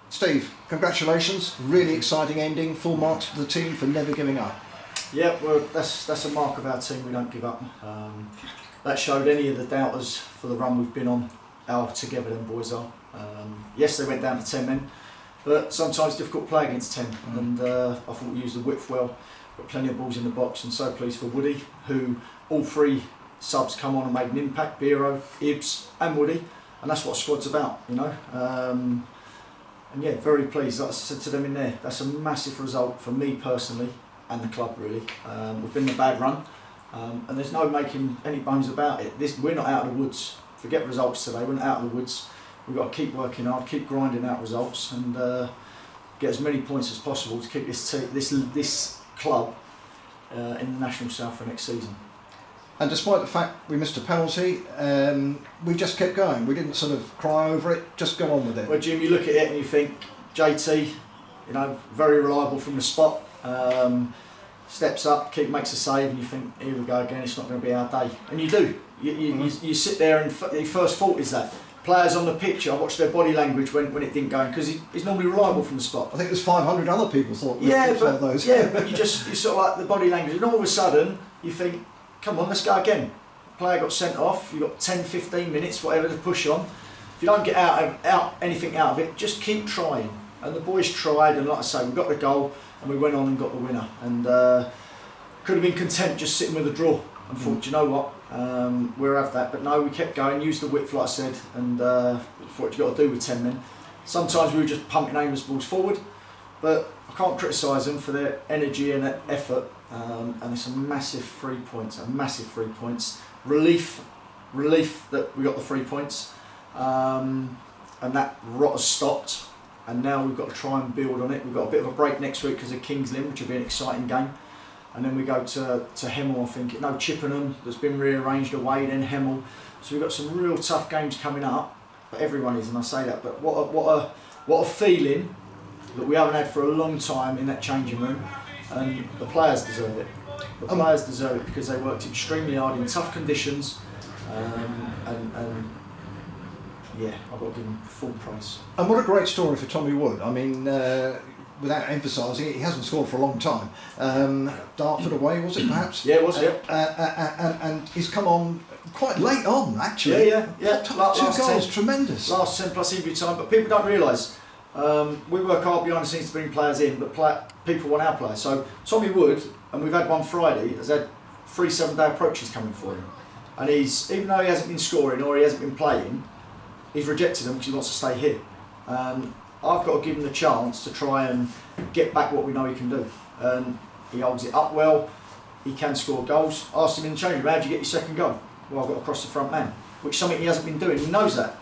Steve, congratulations, really exciting ending, full marks for the team for never giving up. Yeah, well, that's a mark of our team. We don't give up. That showed any of the doubters for the run we've been on how together them boys are. Yes, they went down to 10 men, but sometimes it's difficult to play against 10. And I thought we used the width well. Got plenty of balls in the box, and so pleased for Woody, who all three subs come on and made an impact. Biro, Ibs, and Woody, and that's what a squad's about, you know. And yeah, very pleased. Like I said to them in there, that's a massive result for me personally and the club really. We've been in a bad run, and there's no making any bones about it. We're not out of the woods. Forget results today. We're not out of the woods. We've got to keep working hard, keep grinding out results, and get as many points as possible to keep this club in the National South for next season. And despite the fact we missed a penalty, we just kept going. We didn't sort of cry over it, just go on with it. Well, Jim, you look at it and you think, JT, you know, very reliable from the spot, steps up, makes a save, and you think, here we go again, it's not going to be our day. And you do. You sit there and your first thought is that. Players on the pitch, I watched their body language when it didn't go in, because he's normally reliable from the spot. I think there's 500 other people thought those. Yeah, but you sort of like the body language, and all of a sudden you think, come on, let's go again. Player got sent off, you've got 10, 15 minutes, whatever to push on. If you don't get anything out of it, just keep trying. And the boys tried, and like I say, we got the goal, and we went on and got the winner. And could have been content just sitting with a draw, and thought, do you know what, we'll have that. But no, we kept going, used the width like I said, and what you got to do with 10 men. Sometimes we were just pumping aimless balls forward, but I can't criticise them for their energy and their effort. And it's a massive 3 points, Relief that we got the 3 points, and that rot has stopped. And now we've got to try and build on it. We've got a bit of a break next week because of King's Lynn, which will be an exciting game. And then we go to Hemel, I think. No, Chippenham, that's been rearranged away, then Hemel. So we've got some real tough games coming up. But everyone is, and I say that. But what a feeling that we haven't had for a long time in that changing room. And the players deserve it. The players deserve it because they worked extremely hard in tough conditions. And yeah, I've got to give them full praise. And what a great story for Tommy Wood. I mean, without emphasising it, he hasn't scored for a long time. Dartford away, was it perhaps? Yeah, it was, yeah. And he's come on quite late on, actually. Yeah. Two goals, tremendous. Last 10 plus injury time, but people don't realise. We work hard behind the scenes to bring players in, but people want our players. So Tommy Wood, and we've had one Friday, has had 3 7-day approaches coming for him. And even though he hasn't been scoring or he hasn't been playing, he's rejected them because he wants to stay here. I've got to give him the chance to try and get back what we know he can do. And he holds it up well, he can score goals. Asked him in the change room, how did you get your second goal? Well, I've got to cross the front man, which is something he hasn't been doing, he knows that.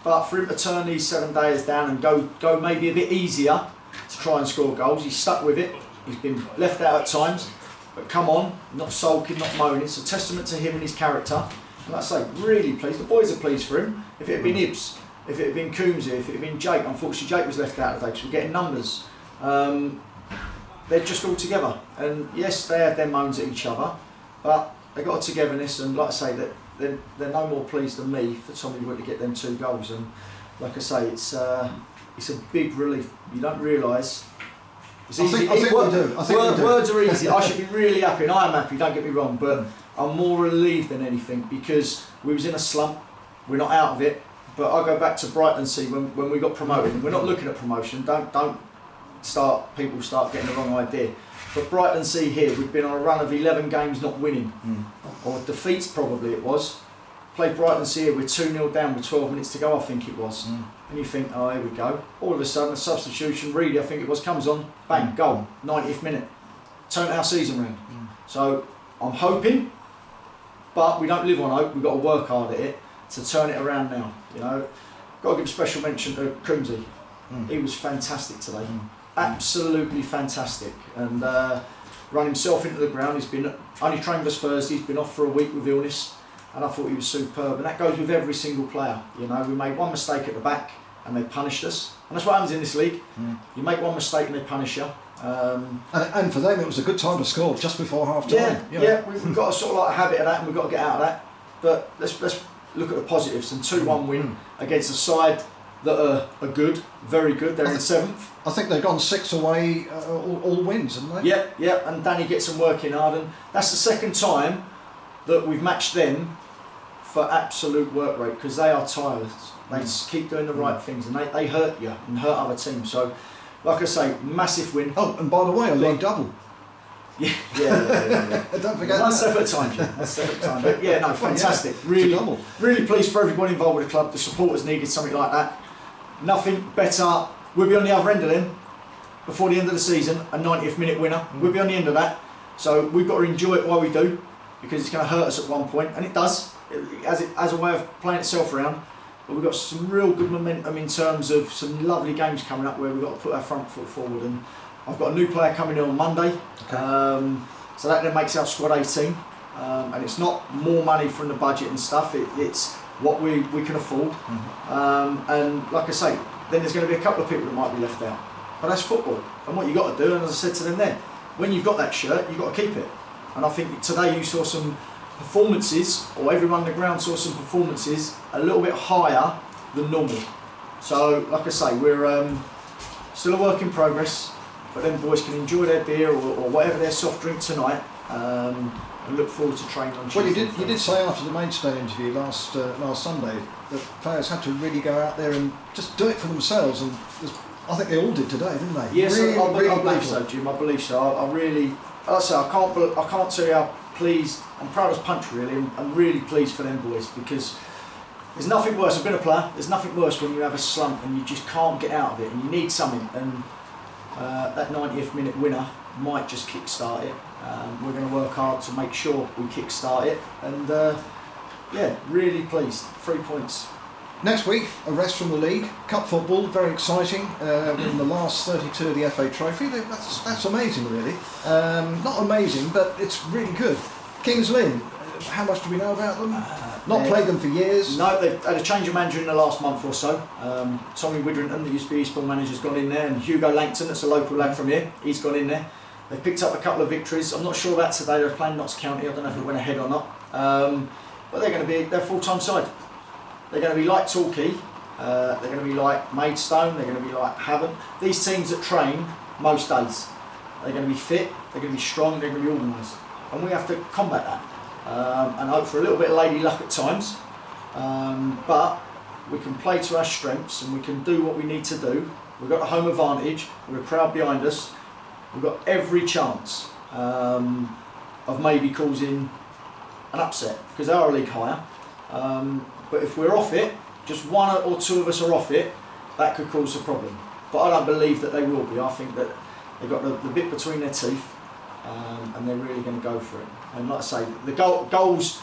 But for him to turn these 7 days down and go maybe a bit easier to try and score goals, he's stuck with it. He's been left out at times, but come on, not sulking, not moaning. It's a testament to him and his character. And like I say, really pleased. The boys are pleased for him. If it had been Ibs, if it had been Coombsy, if it had been Jake, unfortunately Jake was left out today because we're getting numbers. They're just all together. And yes, they have their moans at each other, but they got a togetherness, and like I say, that they're no more pleased than me for Tommy Wood to get them 2 goals. And like I say, it's a big relief. You don't realise. It's easy. I think we do. Words are easy. I should be really happy, and I am happy, don't get me wrong, but I'm more relieved than anything because we was in a slump. We're not out of it. But I go back to Brighton Sea when we got promoted, and we're not looking at promotion. Don't start getting the wrong idea. But Brighton Sea here, we've been on a run of 11 games not winning, or defeats probably it was. Played Brighton Sea here, we're 2-0 down with 12 minutes to go, I think it was. And you think, oh, here we go. All of a sudden, a substitution, Reedy, I think it was, comes on, bang, goal, 90th minute. Turned our season round. So I'm hoping, but we don't live on hope, we've got to work hard at it to turn it around now. You know, got to give special mention to Coombsy. He was fantastic today, absolutely fantastic, and run himself into the ground. He's been only trained us Thursday. He's been off for a week with illness, and I thought he was superb. And that goes with every single player. You know, we made one mistake at the back, and they punished us, and that's what happens in this league. You make one mistake and they punish you. And for them, it was a good time to score just before half time. Yeah, we've got a sort of like a habit of that, and we've got to get out of that. But let's look at the positives. And 2-1 win against a side that are good, very good. They're in 7th. I think they've gone 6 away, all wins, haven't they? Yeah, and Danny gets them working hard, and that's the second time that we've matched them for absolute work rate, because they are tireless. They just keep doing the right things, and they hurt you and hurt other teams. So, like I say, massive win. Oh, and by the way, a league double. Yeah. Don't forget One that. step at a time, Jim. One step at a time. But yeah, no, fantastic. Really, really pleased for everybody involved with the club. The supporters needed something like that. Nothing better. We'll be on the other end of them before the end of the season. A 90th minute winner. We'll be on the end of that. So we've got to enjoy it while we do, because it's going to hurt us at one point, and it does. It as a way of playing itself around. But we've got some real good momentum in terms of some lovely games coming up where we've got to put our front foot forward. And I've got a new player coming in on Monday, so that then makes our squad 18, and it's not more money from the budget and stuff, it's what we can afford, and like I say, then there's going to be a couple of people that might be left out, but that's football, and what you've got to do, and as I said to them then, when you've got that shirt, you've got to keep it. And I think today you saw some performances, or everyone on the ground saw some performances a little bit higher than normal. So like I say, we're still a work in progress, but then boys can enjoy their beer or whatever their soft drink tonight, and look forward to training on Tuesday. Well, you did say after the Maidstone interview last Sunday that players had to really go out there and just do it for themselves, and I think they all did today, didn't they? Yes, really, I believe so, Jim. I believe so. I really, like I say, I can't tell you how pleased. I'm proud as punch, really. I'm really pleased for them boys, because there's nothing worse. I've been a player. There's nothing worse when you have a slump and you just can't get out of it, and you need something. And that 90th minute winner might just kick-start it. We're going to work hard to make sure we kick-start it, and yeah, really pleased. 3 points. Next week, a rest from the league. Cup football, very exciting. In the last 32 of the FA Trophy. That's amazing, really. Not amazing, but it's really good. Kings Lynn, how much do we know about them? Not played them for years. No, they've had a change of manager in the last month or so. Tommy Widrington, that used to be Eastbourne manager, has gone in there, and Hugo Langton, that's a local lad from here, he's gone in there. They've picked up a couple of victories. I'm not sure about today. They're playing Notts County. I don't know if it went ahead or not. But they're a full-time side. They're going to be like Torquay. They're going to be like Maidstone. They're going to be like Havant. These teams that train most days. They're going to be fit. They're going to be strong. They're going to be organised, and we have to combat that. And hope for a little bit of lady luck at times, but we can play to our strengths, and we can do what we need to do. We've got a home advantage, we're a crowd behind us, we've got every chance of maybe causing an upset, because they are a league higher, but if we're off it, just one or two of us are off it, that could cause a problem. But I don't believe that they will be. I think that they've got the bit between their teeth, and they're really going to go for it. And like I say, the goals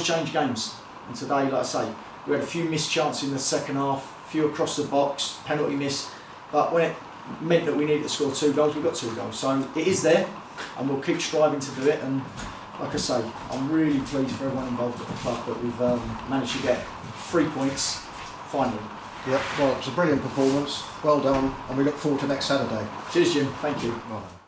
change games. And today, like I say, we had a few missed chances in the second half, a few across the box, penalty miss. But when it meant that we needed to score 2 goals, we got 2 goals. So it is there, and we'll keep striving to do it. And like I say, I'm really pleased for everyone involved at the club that we've managed to get 3 points finally. Yep, well, it's a brilliant performance. Well done, and we look forward to next Saturday. Cheers, Jim. Thank you. Well done.